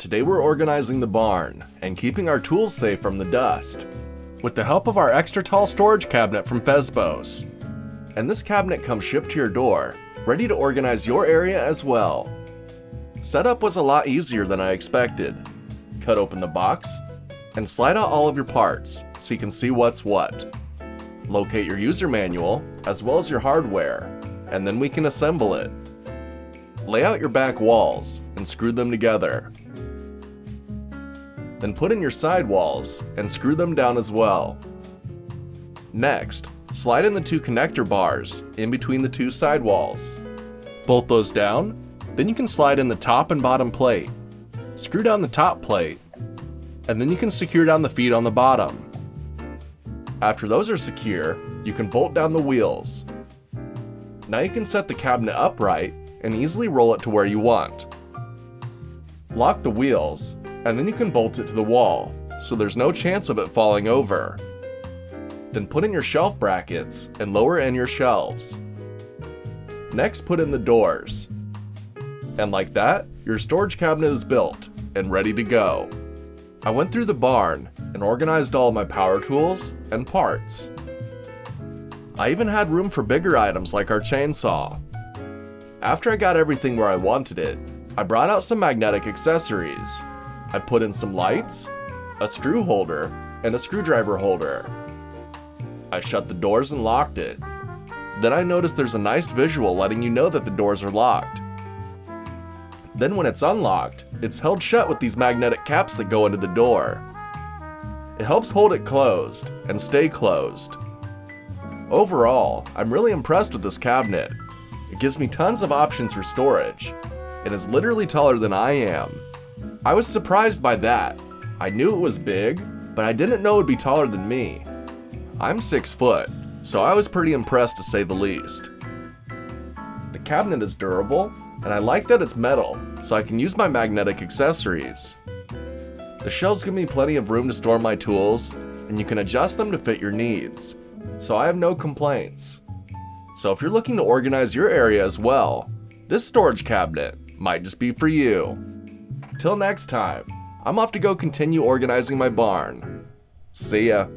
Today we're organizing the barn and keeping our tools safe from the dust with the help of our extra tall storage cabinet from Fesbos. And this cabinet comes shipped to your door, ready to organize your area as well. Setup was a lot easier than I expected. Cut open the box and slide out all of your parts so you can see what's what. Locate your user manual as well as your hardware, and then we can assemble it. Lay out your back walls and screw them together. Then put in your side walls and screw them down as well. Next, slide in the two connector bars in between the two side walls. Bolt those down, then you can slide in the top and bottom plate. Screw down the top plate, and then you can secure down the feet on the bottom. After those are secure, you can bolt down the wheels. Now you can set the cabinet upright and easily roll it to where you want. Lock the wheels, and then you can bolt it to the wall, so there's no chance of it falling over. Then put in your shelf brackets and lower in your shelves. Next, put in the doors. And like that, your storage cabinet is built and ready to go. I went through the barn and organized all my power tools and parts. I even had room for bigger items like our chainsaw. After I got everything where I wanted it, I brought out some magnetic accessories. I put in some lights, a screw holder, and a screwdriver holder. I shut the doors and locked it. Then I noticed there's a nice visual letting you know that the doors are locked. Then when it's unlocked, it's held shut with these magnetic caps that go into the door. It helps hold it closed and stay closed. Overall, I'm really impressed with this cabinet. It gives me tons of options for storage. It is literally taller than I am. I was surprised by that. I knew it was big, but I didn't know it would be taller than me. I'm 6 foot, so I was pretty impressed to say the least. The cabinet is durable, and I like that it's metal, so I can use my magnetic accessories. The shelves give me plenty of room to store my tools, and you can adjust them to fit your needs, so I have no complaints. So if you're looking to organize your area as well, this storage cabinet might just be for you. Till next time, I'm off to go continue organizing my barn. See ya.